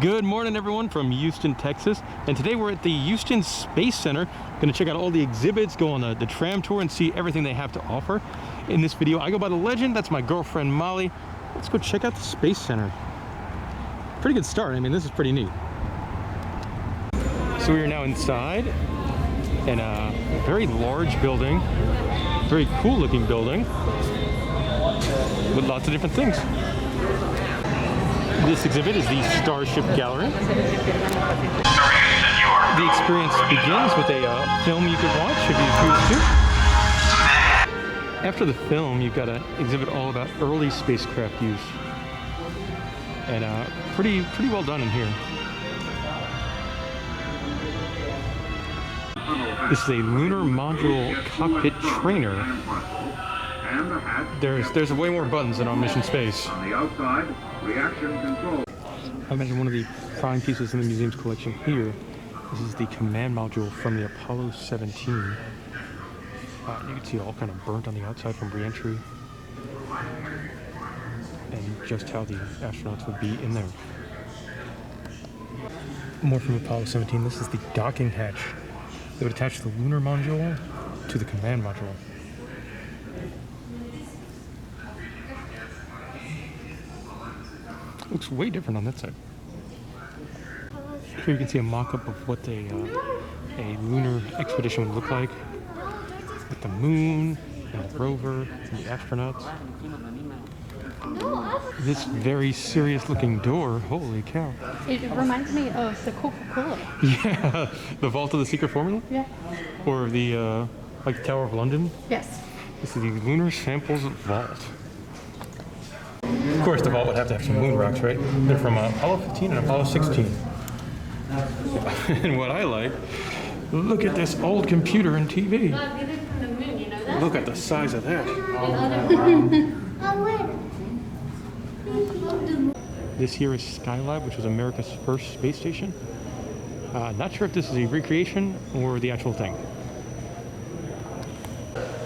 Good morning, everyone, from Houston, Texas. And today we're at the Houston Space Center. Going to check out all the exhibits, go on the Tram Tour, and see everything they have to offer. In this video, I go by the Legend. That's my girlfriend, Molly. Let's go check out the Space Center. Pretty good start. I mean, this is pretty neat. So we are now inside in a very large building, very cool looking building with lots of different things. This exhibit is the Starship Gallery. The experience begins with a film you could watch if you choose to. After the film, you've got an exhibit all about early spacecraft use. And pretty well done in here. This is a lunar module cockpit trainer. There's way more buttons than on Mission Space. On the outside, reaction control. I imagine one of the prime pieces in the museum's collection here. This is the command module from the Apollo 17. You can see all kind of burnt on the outside from re-entry. And just how the astronauts would be in there. More from Apollo 17. This is the docking hatch that would attach the lunar module to the command module. Looks way different on that side. Here you can see a mock-up of what a lunar expedition would look like, with the moon and the rover and the astronauts. This very serious-looking door, holy cow! It reminds me of the Coca-Cola. Yeah, the Vault of the Secret Formula. Yeah. Or the like the Tower of London. Yes. This is the Lunar Samples Vault. Of course, the vault would have to have some moon rocks, right? They're from Apollo 15 and Apollo 16. And what I like, look at this old computer and TV. Look at the size of that. This here is Skylab, which was America's first space station. Not sure if this is a recreation or the actual thing.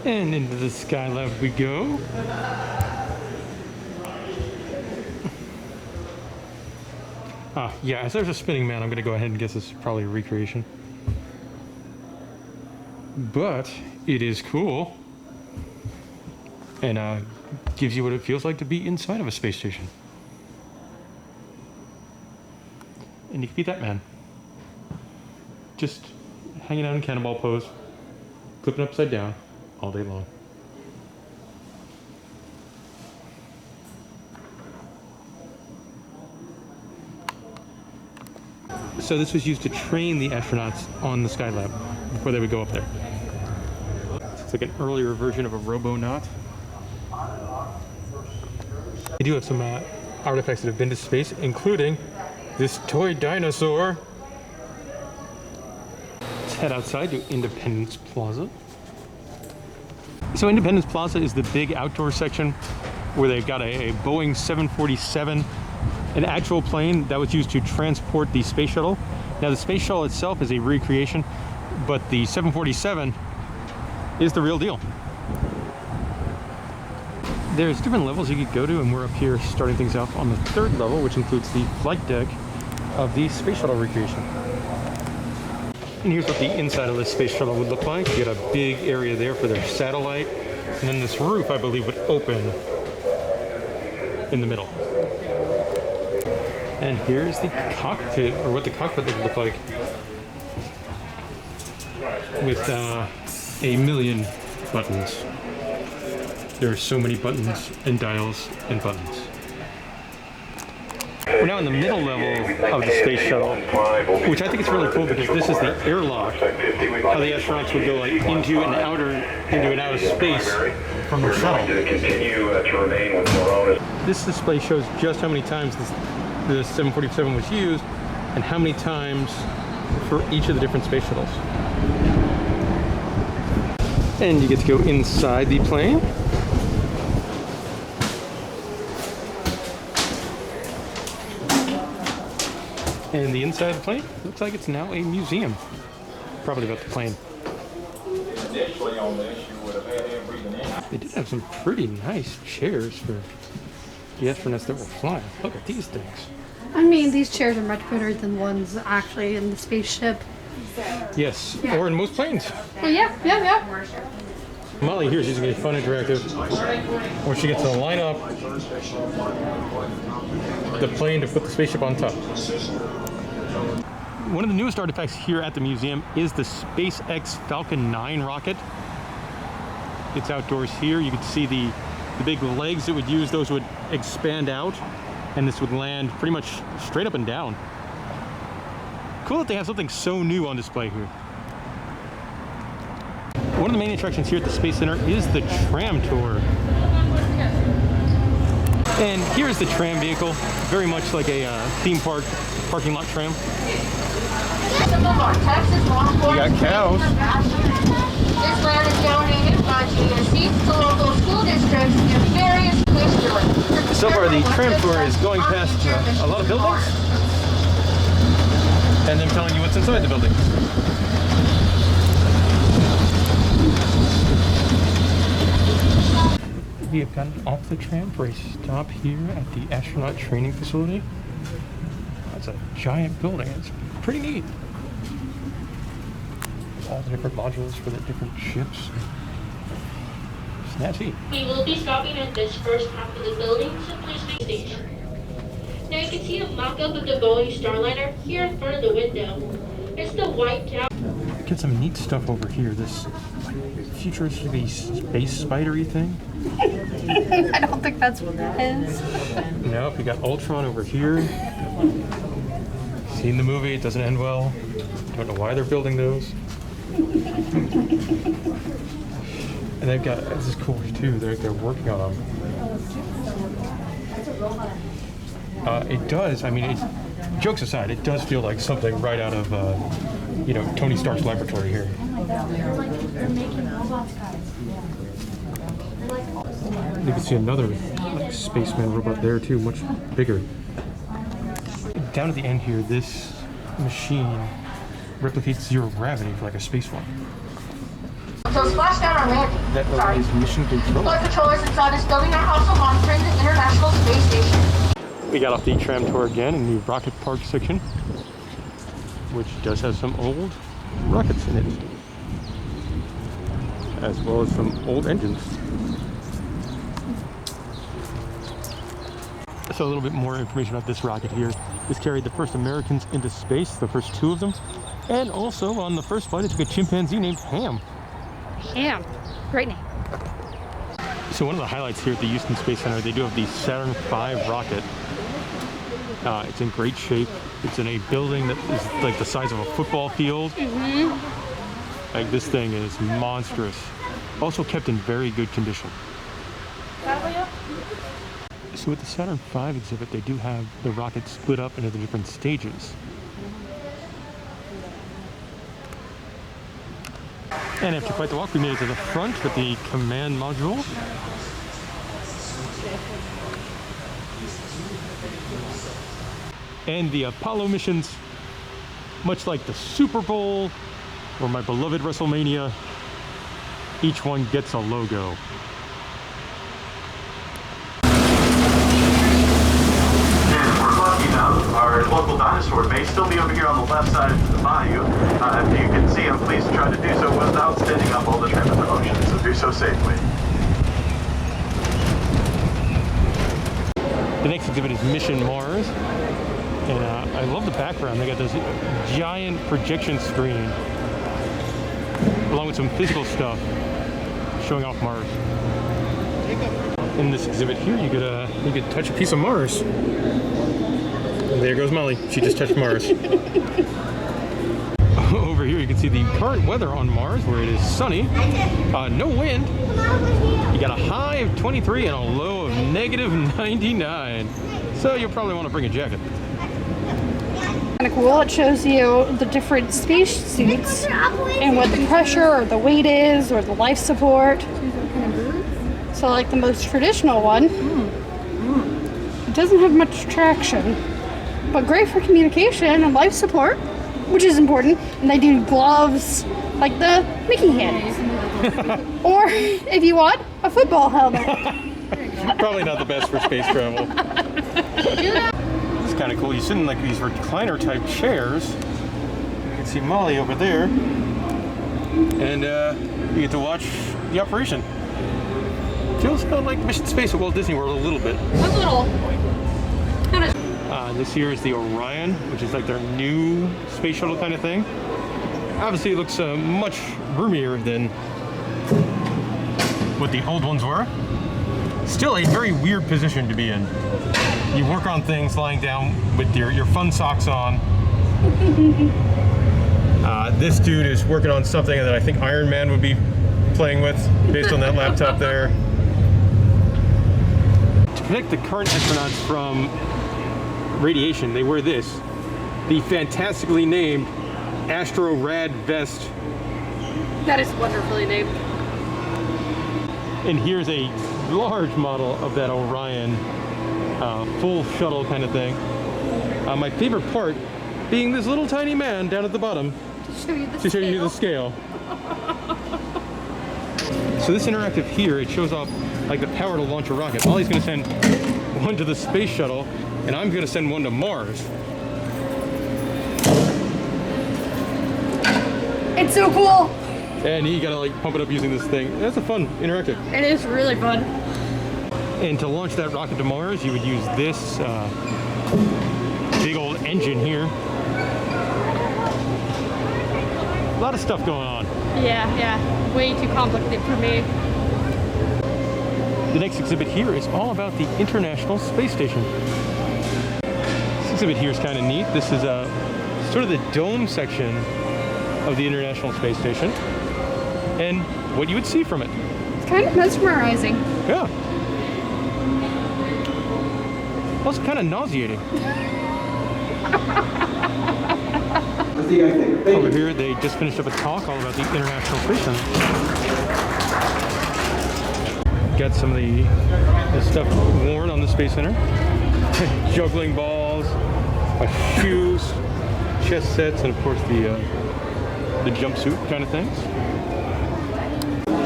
And into the Skylab we go. Yeah, as there's a spinning man, I'm going to go ahead and guess this is probably a recreation. But it is cool. And gives you what it feels like to be inside of a space station. And you can be that man. Just hanging out in cannonball pose, flipping upside down all day long. So this was used to train the astronauts on the Skylab before they would go up there. It's like an earlier version of a robonaut. They do have some artifacts that have been to space, including this toy dinosaur. Let's head outside to Independence Plaza. So Independence Plaza is the big outdoor section where they've got a Boeing 747, an actual plane that was used to transport the space shuttle. Now the space shuttle itself is a recreation, but the 747 is the real deal. There's different levels you could go to, and we're up here starting things off on the 3rd level, which includes the flight deck of the space shuttle recreation. And here's what the inside of this space shuttle would look like. You got a big area there for their satellite, and then this roof, I believe, would open in the middle. And here's the cockpit, or what the cockpit would look like, with a million buttons. There are so many buttons and dials and buttons. We're now in the middle level of the space shuttle, which I think is really cool because this is the airlock. How the astronauts would go like into and outer space from the shuttle. This display shows just how many times the 747 was used and how many times for each of the different space shuttles. And you get to go inside the plane. And the inside of the plane looks like it's now a museum. Probably about the plane. They did have some pretty nice chairs for the astronauts that were flying. Look at these things. I mean, these chairs are much better than ones actually in the spaceship. Yes, or in most planes. Oh yeah, yeah, yeah. Molly here, she's gonna get fun interactive, where she gets to line up the plane to put the spaceship on top. One of the newest artifacts here at the museum is the SpaceX Falcon 9 rocket. It's outdoors here. You can see the big legs it would use. Those would expand out, and this would land pretty much straight up and down. Cool that they have something so new on display here. One of the main attractions here at the Space Center is the Tram Tour. And here's the tram vehicle, very much like a theme park parking lot tram. You got cows. This land is donated by GSC to local school districts in various districts. So far, the tram tour is going past a lot of buildings and then telling you what's inside the building. We have gotten off the tram for a stop here at the astronaut training facility. That's a giant building. It's pretty neat. All the different modules for the different ships. Snazzy. We will be stopping at this first half of the building, simply Space Station. Now you can see a mock-up of the Boeing Starliner here in front of the window. It's the white tower. Get some neat stuff over here. This futuristic space spidery thing. I don't think that's what that is. Nope, you got Ultron over here. Seen the movie, it doesn't end well. Don't know why they're building those. And they've got, this is cool too, they're working on them. It does, I mean, jokes aside, it does feel like something right out of, you know, Tony Stark's laboratory here. You can see another like, spaceman robot there too, much bigger. Down at the end here, this machine replicates zero gravity for like a spacewalk. So splashdown or landing. That is mission control. Flight controllers inside this building are also monitoring the International Space Station. We got off the tram tour again in the rocket park section, which does have some old rockets in it, as well as some old engines. So a little bit more information about this rocket here. This carried the first Americans into space, the first two of them, and also on the first flight it took a chimpanzee named Ham. Damn, great name. So one of the highlights here at the Houston Space Center, they do have the Saturn V rocket. It's in great shape. It's in a building that is like the size of a football field. Like this thing is monstrous. Also kept in very good condition. So with the Saturn V exhibit, they do have the rocket split up into the different stages. And after quite the walk, we made it to the front with the command module. And the Apollo missions, much like the Super Bowl or my beloved WrestleMania, each one gets a logo. Our local dinosaur may still be over here on the left side of the bayou. If you can see him, please try to do so without standing up all the trim in the ocean, so do so safely. The next exhibit is Mission Mars, and I love the background. They got this giant projection screen, along with some physical stuff showing off Mars. In this exhibit here, you could touch a piece of Mars. There goes Molly. She just touched Mars. Over here you can see the current weather on Mars, where it is sunny, no wind. You got a high of 23 and a low of negative 99. So you'll probably want to bring a jacket. Kind of cool. It shows you the different space suits and what the pressure or the weight is or the life support. So like the most traditional one, it doesn't have much traction, but great for communication and life support, which is important. And they do gloves like the Mickey hands. Or if you want, a football helmet. Probably not the best for space travel. This kind of cool. You sit in like these recliner type chairs. You can see Molly over there. And you get to watch the operation. Feels like Mission Space at Walt Disney World a little bit. A little. This here is the Orion, which is like their new space shuttle kind of thing. Obviously it looks much roomier than what the old ones were. Still a very weird position to be in. You work on things lying down with your fun socks on. This dude is working on something that I think Iron Man would be playing with based on that laptop there. To protect the current astronauts from radiation, they wear this, the fantastically named Astro Rad vest. That is wonderfully named. And here's a large model of that Orion full shuttle kind of thing. My favorite part being this little tiny man down at the bottom to show you the scale. So this interactive here, it shows off like the power to launch a rocket. Ollie's going to send one to the space shuttle, and I'm going to send one to Mars. It's so cool. And you got to like pump it up using this thing. That's a fun interactive. It is really fun. And to launch that rocket to Mars, you would use this big old engine here. A lot of stuff going on. Yeah. Way too complicated for me. The next exhibit here is all about the International Space Station. This exhibit here is kind of neat. This is sort of the dome section of the International Space Station and what you would see from it. It's kind of mesmerizing. Yeah. Also kind of nauseating. Over here, they just finished up a talk all about the International Space Center. Got some of the stuff worn on the Space Center. Juggling balls, shoes, chess sets, and of course the jumpsuit kind of things.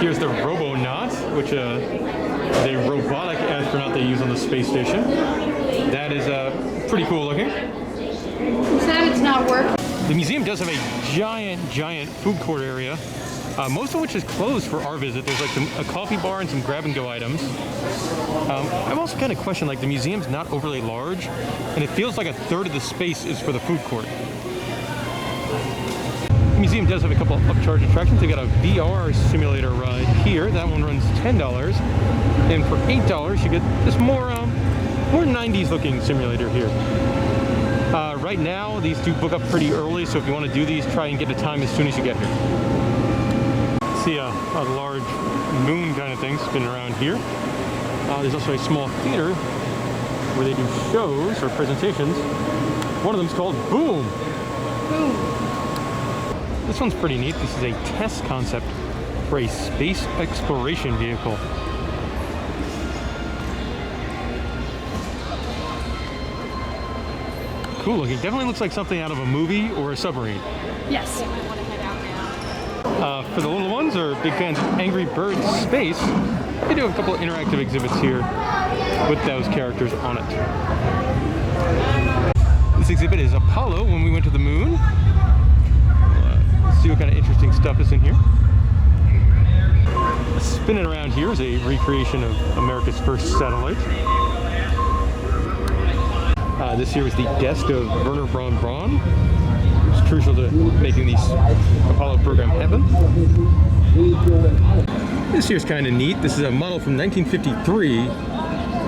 Here's the Robonaut, which is a robotic astronaut they use on the space station. That is pretty cool looking. Sad it's not working. The museum does have a giant food court area, most of which is closed for our visit. There's like a coffee bar and some grab-and-go items. I've also kind of questioned, like, the museum's not overly large, and it feels like a third of the space is for the food court. The museum does have a couple of upcharge attractions. They got a VR simulator ride here. That one runs $10, and for $8 you get this more 90s looking simulator here. Right now, these do book up pretty early, so if you want to do these, try and get a time as soon as you get here. See a large moon kind of thing spinning around here. There's also a small theater where they do shows or presentations. One of them is called Boom. Boom. This one's pretty neat. This is a test concept for a space exploration vehicle. Cool looking. Definitely looks like something out of a movie or a submarine. Yes. For the little ones or big fans of Angry Birds Space, they do have a couple of interactive exhibits here with those characters on it. This exhibit is Apollo when we went to the moon. Let's see what kind of interesting stuff is in here. Spinning around here is a recreation of America's first satellite. This here is the desk of Werner von Braun. It's crucial to making these Apollo program happen. This here's kind of neat. This is a model from 1953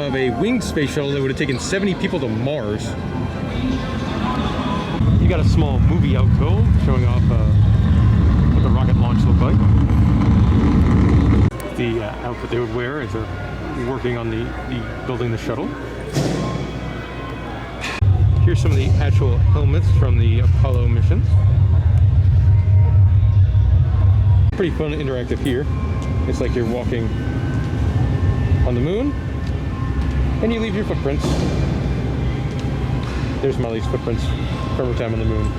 of a winged space shuttle that would have taken 70 people to Mars. You got a small movie alcove showing off what the rocket launch looked like. The outfit they would wear as they're working on the building the shuttle. Here's some of the actual helmets from the Apollo missions. Pretty fun and interactive here. It's like you're walking on the moon and you leave your footprints. There's Molly's footprints from her time on the moon.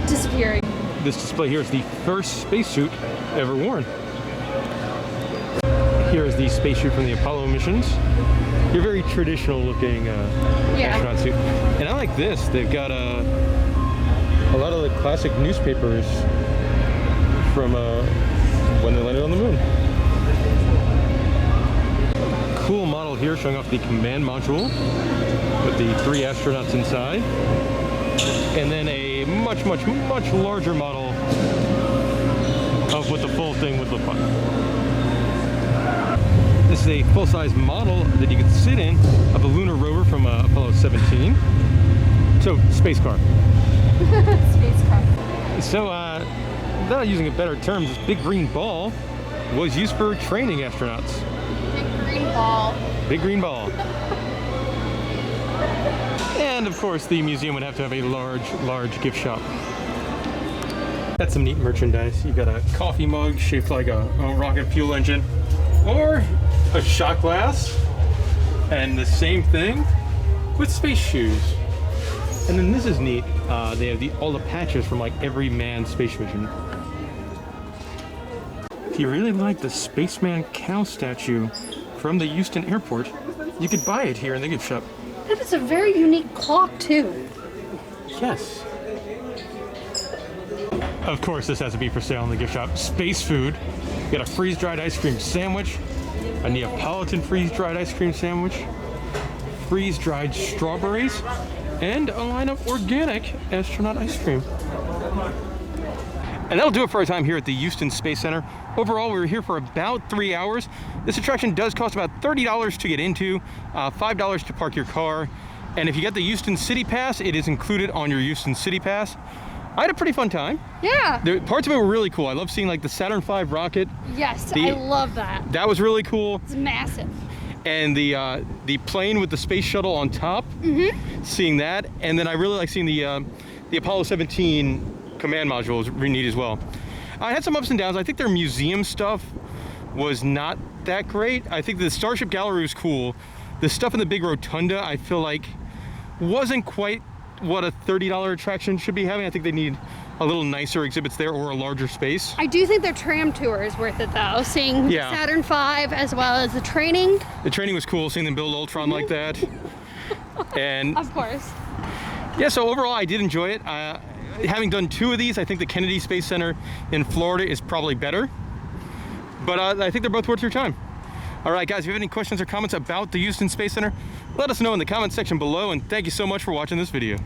Disappearing. This display here is the first spacesuit ever worn. Here is the spacesuit from the Apollo missions. your very traditional looking astronaut suit. And I like this. They've got a lot of the classic newspapers from when they landed on the moon. Cool model here showing off the command module with the 3 astronauts inside. And then a much larger model of what the full thing would look like. This is a full-size model that you can sit in of a lunar rover from Apollo 17. So, space car. Space car. So, without using a better term, this big green ball was used for training astronauts. Big green ball. Big green ball. And of course, the museum would have to have a large gift shop. That's some neat merchandise. You've got a coffee mug shaped like a rocket fuel engine, or a shot glass, and the same thing with space shoes. And then this is neat. They have all the patches from like every manned space mission. If you really like the Spaceman cow statue from the Houston airport, you could buy it here in the gift shop. That is a very unique clock too. Yes. Of course, this has to be for sale in the gift shop. Space food. You got a freeze-dried ice cream sandwich, a Neapolitan freeze-dried ice cream sandwich, freeze-dried strawberries, and a line of organic astronaut ice cream. And that'll do it for our time here at the Houston Space Center. Overall, we were here for about 3 hours. This attraction does cost about $30 to get into, $5 to park your car. And if you get the Houston City Pass, it is included on your Houston City Pass. I had a pretty fun time. Yeah. The parts of it were really cool. I love seeing like the Saturn V rocket. Yes, I love that. That was really cool. It's massive. And the plane with the space shuttle on top. Mm-hmm. Seeing that, and then I really like seeing the Apollo 17 command module was really neat as well. I had some ups and downs. I think their museum stuff was not that great. I think the Starship Gallery was cool. The stuff in the big rotunda, I feel like, wasn't quite what a $30 attraction should be having. I think they need a little nicer exhibits there or a larger space. I do think their tram tour is worth it though. Seeing Saturn V as well as the training. The training was cool, seeing them build Ultron like that. And of course. Yeah, so overall I did enjoy it. Having done 2 of these, I think the Kennedy Space Center in Florida is probably better. But I think they're both worth your time. All right, guys, if you have any questions or comments about the Houston Space Center, let us know in the comment section below, and thank you so much for watching this video.